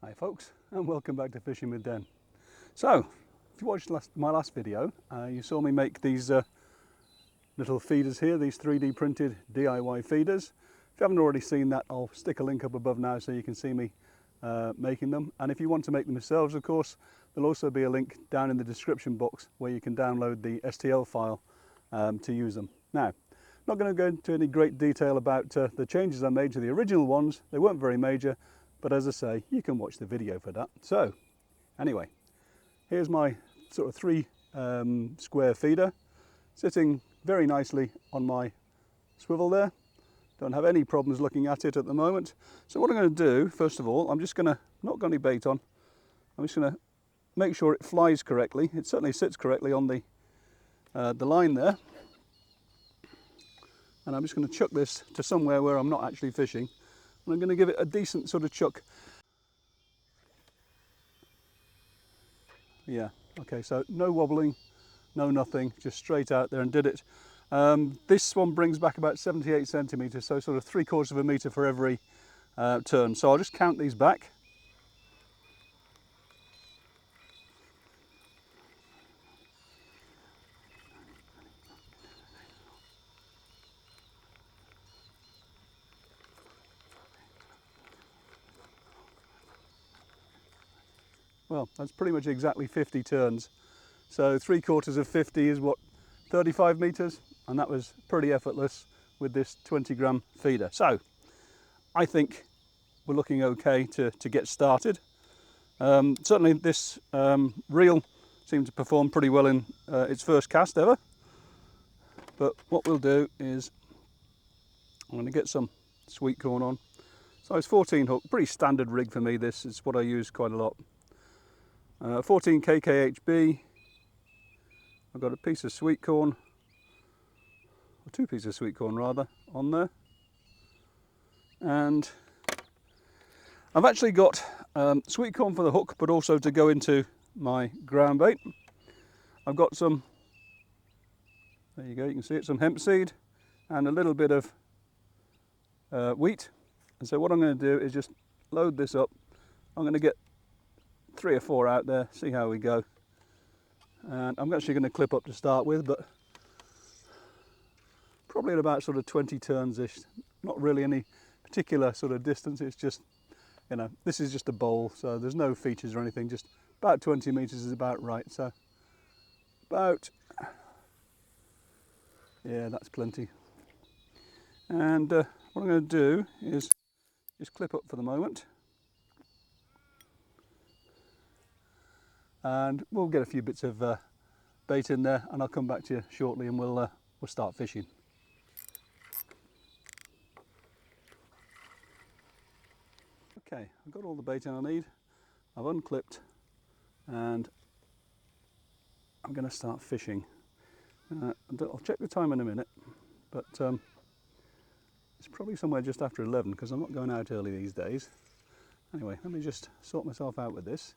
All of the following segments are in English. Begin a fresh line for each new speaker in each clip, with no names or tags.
Hi folks, and welcome back to Fishing with Den. So, if you watched my last video, you saw me make these little feeders here, these 3D printed DIY feeders. If you haven't already seen that, I'll stick a link up above now so you can see me making them. And if you want to make them yourselves, of course, there'll also be a link down in the description box where you can download the STL file to use them. Now, I'm not going to go into any great detail about the changes I made to the original ones. They weren't very major, but as I say, you can watch the video for that. So, anyway, here's my sort of 3 square feeder sitting very nicely on my swivel there. Don't have any problems looking at it at the moment. So what I'm going to do, first of all, I'm just going to, not got any bait on, I'm just going to make sure it flies correctly. It certainly sits correctly on the line there. And I'm just going to chuck this to somewhere where I'm not actually fishing. And I'm going to give it a decent sort of chuck. Yeah, okay, so no wobbling, no nothing, just straight out there and did it. This one brings back about 78 centimetres, so sort of 3/4 of a metre for every turn. So I'll just count these back. Well, that's pretty much exactly 50 turns. So 3/4 of 50 is what, 35 metres? And that was pretty effortless with this 20-gram feeder. So I think we're looking okay to get started. Certainly this reel seemed to perform pretty well in its first cast ever. But what we'll do is I'm going to get some sweet corn on. Size 14 hook, pretty standard rig for me. This is what I use quite a lot. 14 kkHB. I've got a piece of sweet corn, or 2 pieces of sweet corn rather, on there. And I've actually got sweet corn for the hook, but also to go into my ground bait. I've got some, there you go, you can see it, some hemp seed and a little bit of wheat. And so what I'm going to do is just load this up. I'm going to get 3 or 4 out there, see how we go. And I'm actually going to clip up to start with, but probably at about sort of 20 turns-ish. Not really any particular sort of distance, it's just, you know, this is just a bowl, so there's no features or anything, just about 20 metres is about right. So about, yeah, that's plenty. And what I'm going to do is just clip up for the moment. And we'll get a few bits of bait in there, and I'll come back to you shortly and we'll start fishing. Okay, I've got all the bait in I need. I've unclipped and I'm going to start fishing. I'll check the time in a minute, but it's probably somewhere just after 11 because I'm not going out early these days. Anyway, let me just sort myself out with this.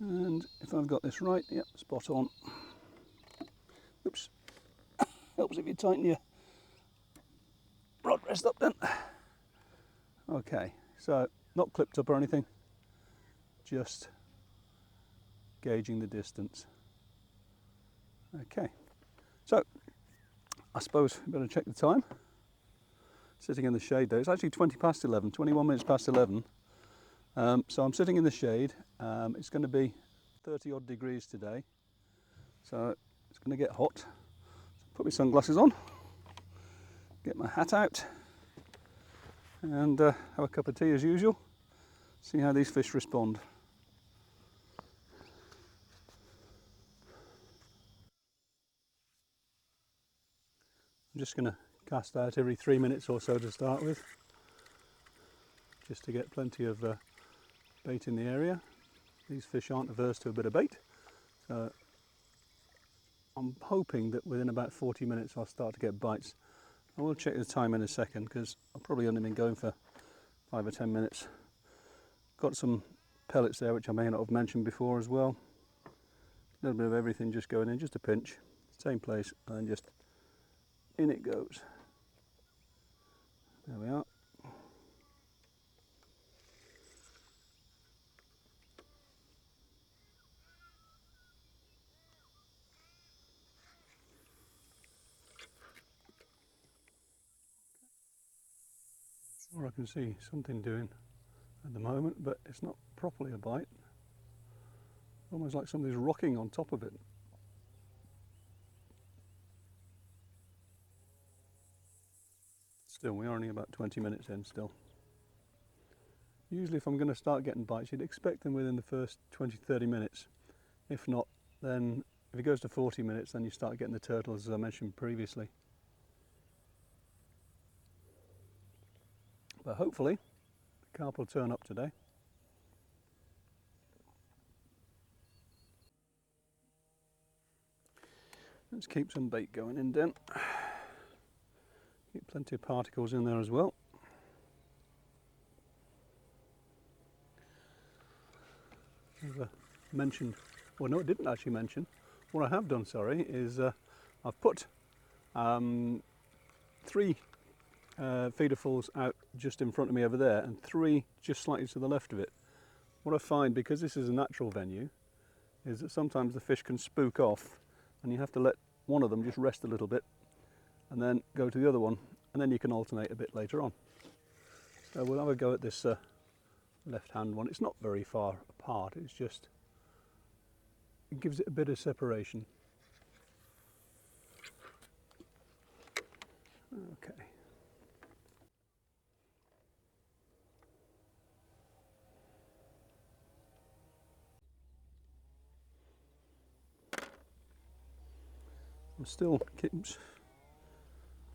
And if I've got this right, yep, spot on. Oops, helps if you tighten your rod rest up then. Okay, so not clipped up or anything, just gauging the distance. Okay, so I suppose we better check the time. Sitting in the shade though, it's actually 20 past 11, 21 minutes past 11. So I'm sitting in the shade. It's going to be 30 odd degrees today, so it's going to get hot. So put my sunglasses on, get my hat out, and have a cup of tea as usual. See how these fish respond. I'm just going to cast out every 3 minutes or so to start with, just to get plenty of bait in the area. These fish aren't averse to a bit of bait, so I'm hoping that within about 40 minutes I'll start to get bites. I will check the time in a second because I've probably only been going for 5 or 10 minutes. Got some pellets there which I may not have mentioned before as well. A little bit of everything just going in, just a pinch, same place, and just in it goes. There we are. Sure, I can see something doing at the moment, but it's not properly a bite. Almost like somebody's rocking on top of it. Still, we're only about 20 minutes in still. Usually if I'm going to start getting bites, you'd expect them within the first 20-30 minutes. If not, then if it goes to 40 minutes, then you start getting the turtles, as I mentioned previously. But hopefully, the carp will turn up today. Let's keep some bait going in then. Keep plenty of particles in there as well. As I mentioned, well no, I didn't actually mention. What I have done, sorry, is I've put 3 feederfuls out just in front of me over there and 3 just slightly to the left of it. What I find, because this is a natural venue, is that sometimes the fish can spook off and you have to let one of them just rest a little bit and then go to the other one, and then you can alternate a bit later on. So we'll have a go at this left hand one. It's not very far apart, it's just, it gives it a bit of separation. Okay. I'm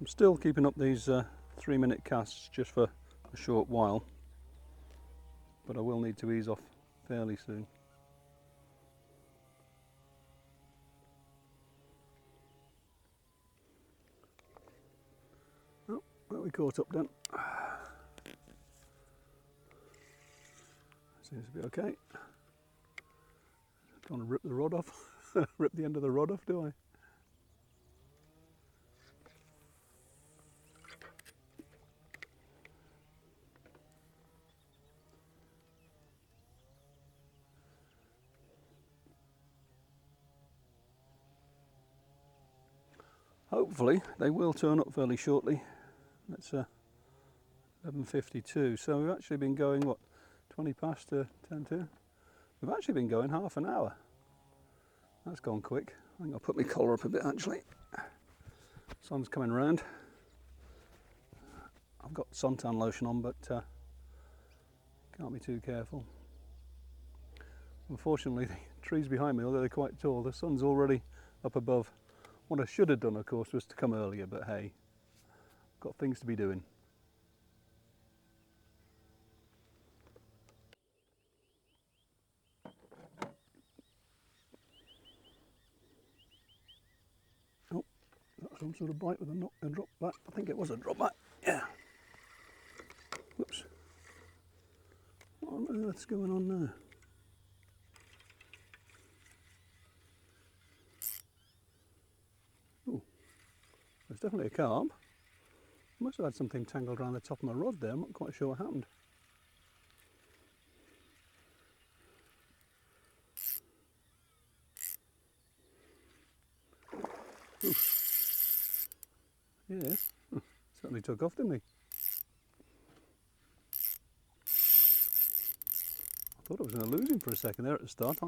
still keeping up these 3-minute casts just for a short while, but I will need to ease off fairly soon. Oh, well, we caught up then. Seems to be okay. Don't want to rip the rod off, rip the end of the rod off, do I? Hopefully they will turn up fairly shortly. It's 11:52, so we've actually been going, what, 20 past 10 to? We've actually been going half an hour. That's gone quick. I think I'll put my collar up a bit actually. Sun's coming round. I've got suntan lotion on, but can't be too careful. Unfortunately, the trees behind me, although they're quite tall, the sun's already up above. What I should have done, of course, was to come earlier, but hey, got things to be doing. Oh, that's some sort of bite with a drop back. I think it was a drop back. Yeah. Whoops. What on earth's going on there? Oh, there's definitely a carp. I must have had something tangled around the top of my rod there. I'm not quite sure what happened. Ooh. Yeah, certainly took off, didn't he? I thought I was going to lose him for a second there at the start. I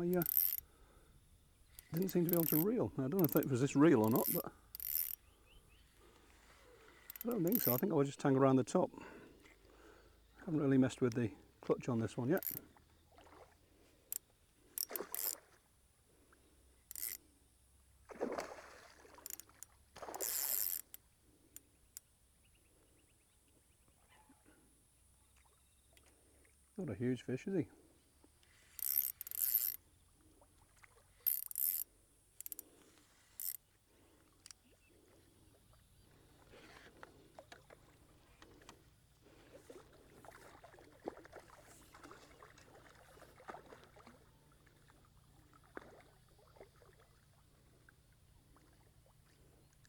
didn't seem to be able to reel. I don't know if it was this reel or not, but I don't think so. I think I was just tangled around the top. Haven't really messed with the clutch on this one yet. Not a huge fish, is he?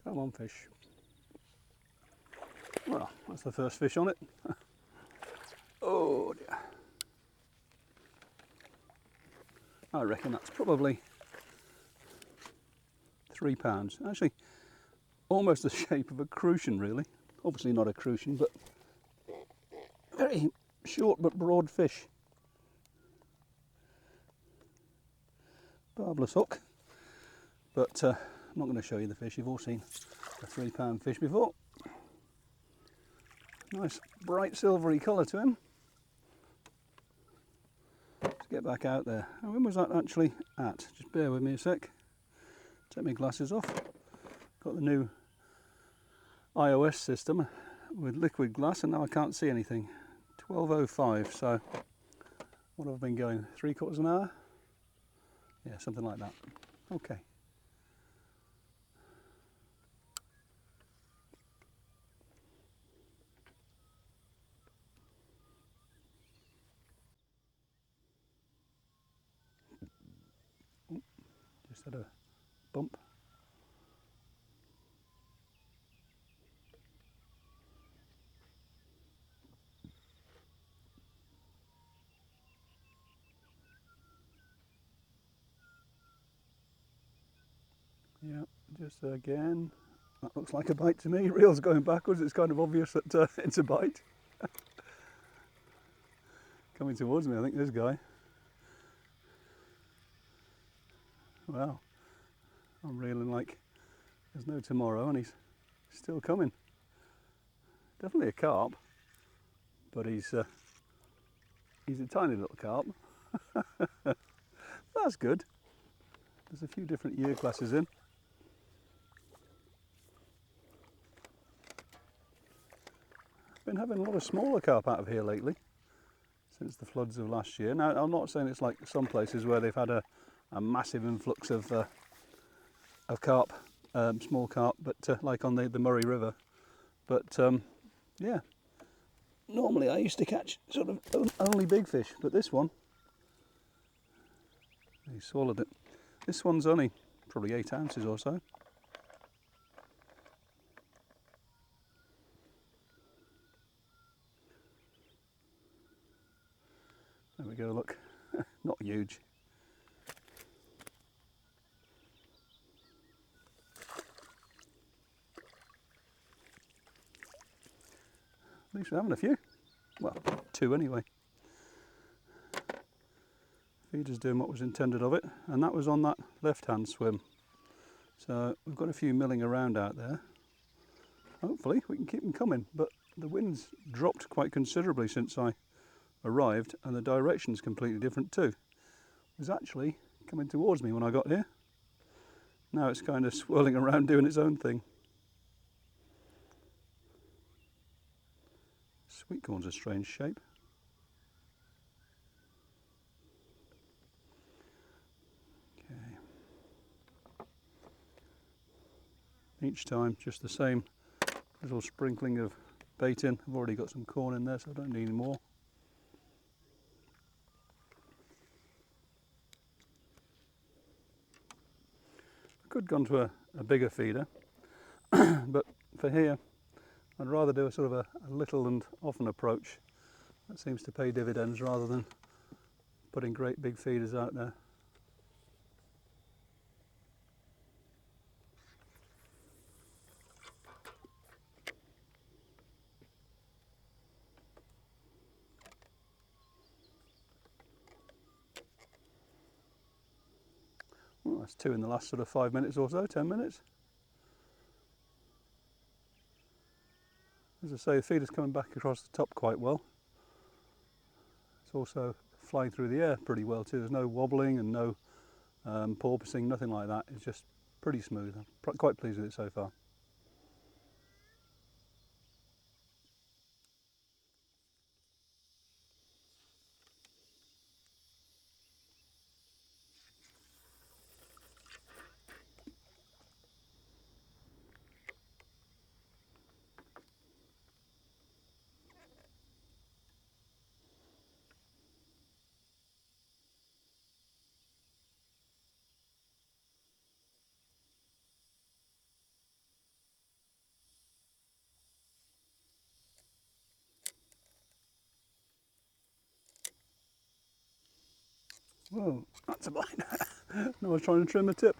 Come on, fish. Well, that's the first fish on it. Oh dear. I reckon that's probably £3. Actually, almost the shape of a crucian, really. Obviously not a crucian, but very short but broad fish. Barbless hook. But I'm not going to show you the fish. You've all seen a £3 fish before. Nice bright silvery colour to him. Let's get back out there. Now, when was that actually at? Just bear with me a sec. Take my glasses off. Got the new iOS system with liquid glass and now I can't see anything. 12:05, so what have I been going? 3/4 an hour? Yeah, something like that. Okay. Just had a bump. Yeah, just again. That looks like a bite to me. Reel's going backwards. It's kind of obvious that it's a bite. Coming towards me, I think, this guy. Wow. I'm reeling like there's no tomorrow and he's still coming. Definitely a carp, but he's a tiny little carp. That's good. There's a few different year classes in. Been having a lot of smaller carp out of here lately since the floods of last year. Now, I'm not saying it's like some places where they've had a massive influx of carp, small carp, but like on the Murray River. But yeah, normally I used to catch sort of only big fish, but this one, he swallowed it. This one's only probably 8 ounces or so. There we go, look. Not huge. At least we're having a few. Well, 2 anyway. Feeder's doing what was intended of it, and that was on that left-hand swim. So we've got a few milling around out there. Hopefully we can keep them coming, but the wind's dropped quite considerably since I arrived, and the direction's completely different too. It was actually coming towards me when I got here. Now it's kind of swirling around doing its own thing. Sweet corn's a strange shape. Okay. Each time just the same little sprinkling of bait in. I've already got some corn in there, so I don't need any more. I could have gone to a bigger feeder, but for here I'd rather do a sort of a little and often approach. That seems to pay dividends rather than putting great big feeders out there. Well, that's 2 in the last sort of 5 minutes or so, 10 minutes. As I say, the feeder's coming back across the top quite well. It's also flying through the air pretty well too. There's no wobbling and no porpoising, nothing like that. It's just pretty smooth. I'm quite pleased with it so far. Whoa, that's a bite. No, I was trying to trim the tip.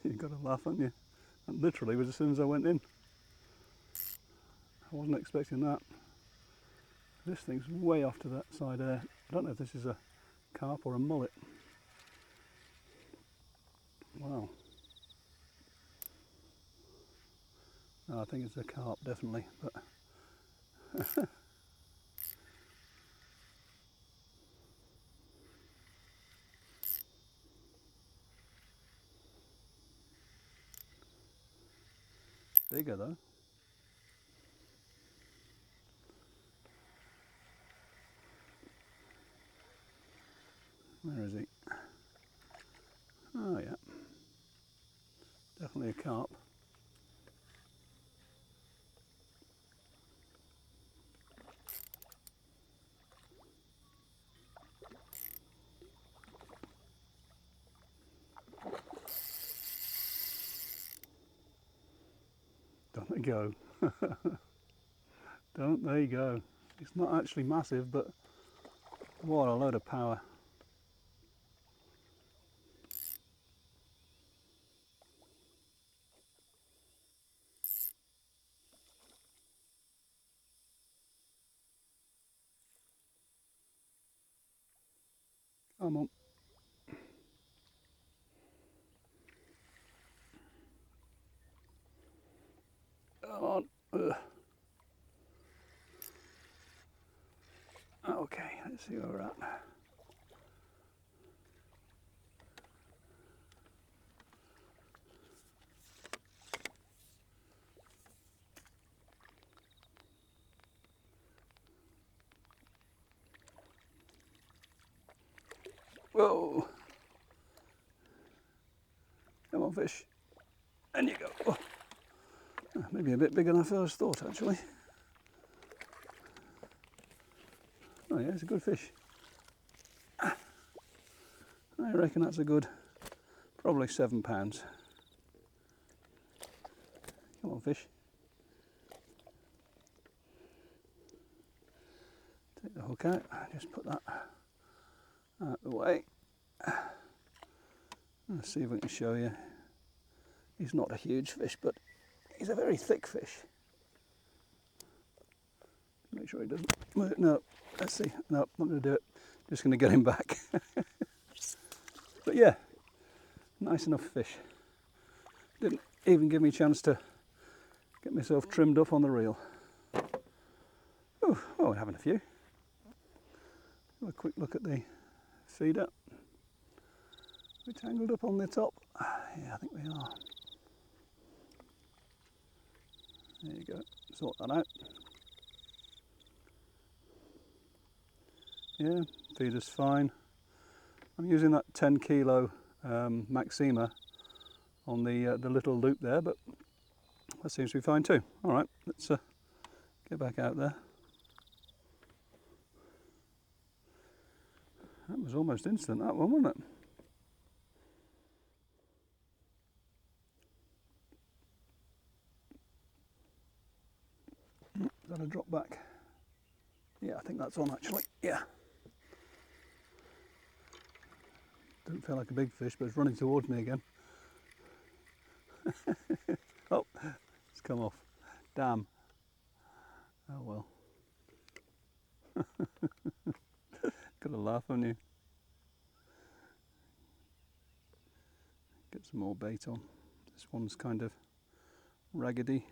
You've got to laugh, haven't you? That literally was as soon as I went in. I wasn't expecting that. This thing's way off to that side there. I don't know if this is a carp or a mullet. Wow. No, I think it's a carp, definitely. But bigger though. Where is he? Oh yeah, definitely a carp. Don't they go? Don't they go? It's not actually massive, but what a load of power. Come on. Come on. Ugh. Okay, let's see where we're at. Whoa! Come on, fish. And you go. Oh. Maybe a bit bigger than I first thought, actually. Oh yeah, it's a good fish. I reckon that's a good, probably £7. Come on, fish. Take the hook out, just put that out the way. Let's see if we can show you. He's not a huge fish, but he's a very thick fish. Make sure he doesn't. No, let's see. No, not going to do it. Just going to get him back. But yeah, nice enough fish. Didn't even give me a chance to get myself trimmed up on the reel. Oh, we're having a few. Have a quick look at the feeder. We tangled up on the top. Yeah, I think we are. There you go. Sort that out. Yeah, feeder's fine. I'm using that 10 kilo Maxima on the little loop there, but that seems to be fine too. All right, let's get back out there. That was almost instant, that one, wasn't it? Is that a drop back? Yeah, I think that's on actually. Yeah. Doesn't feel like a big fish, but it's running towards me again. Oh, it's come off. Damn. Oh well. Got a laugh on you. Get some more bait on. This one's kind of raggedy.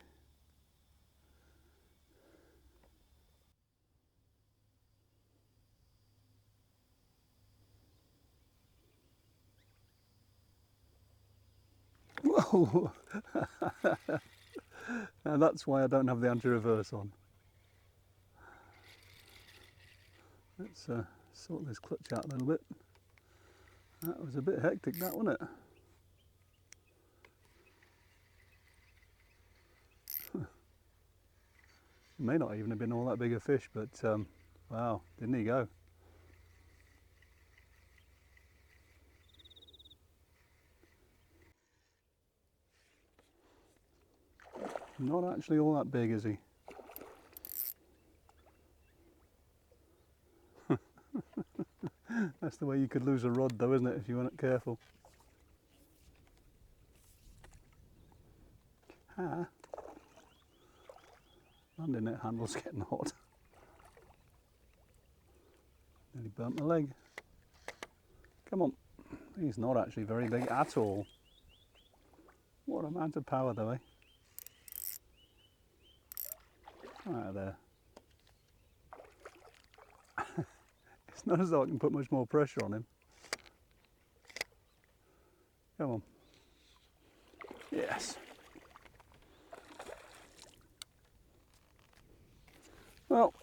Whoa! Now that's why I don't have the anti-reverse on. Let's sort this clutch out a little bit. That was a bit hectic, that, wasn't it? It may not even have been all that big a fish, but wow, didn't he go? Not actually all that big, is he? That's the way you could lose a rod though, isn't it, if you weren't careful. Ah. Landing net handle's getting hot. Nearly burnt my leg. Come on. He's not actually very big at all. What amount of power though, eh? Out of there. It's not as though I can put much more pressure on him. Come on. Yes. Well,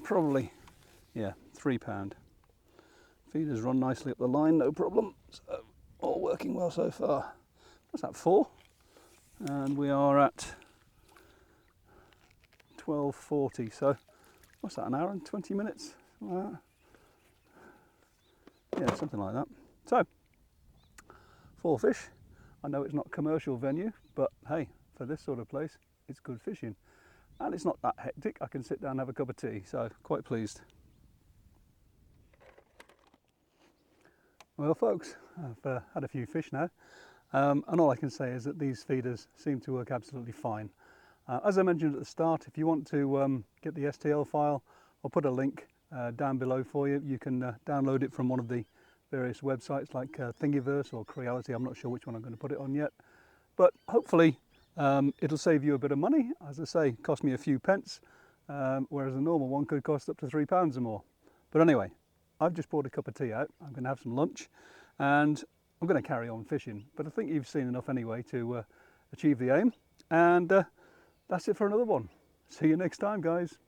probably, yeah, £3. Feeders run nicely up the line, no problem. So, all working well so far. What's that, 4? And we are at 12:40. So, what's that, an hour and 20 minutes? Yeah, something like that. So, 4 fish. I know it's not a commercial venue, but hey, for this sort of place, it's good fishing. And it's not that hectic. I can sit down and have a cup of tea, so quite pleased. Well folks, I've had a few fish now, and all I can say is that these feeders seem to work absolutely fine. As I mentioned at the start, if you want to get the STL file, I'll put a link down below for you. You can download it from one of the various websites like Thingiverse or Creality. I'm not sure which one I'm going to put it on yet, but hopefully it'll save you a bit of money. As I say, it cost me a few pence, whereas a normal one could cost up to £3 or more. But anyway, I've just brought a cup of tea out. I'm going to have some lunch and I'm going to carry on fishing. But I think you've seen enough anyway to achieve the aim. And that's it for another one. See you next time, guys.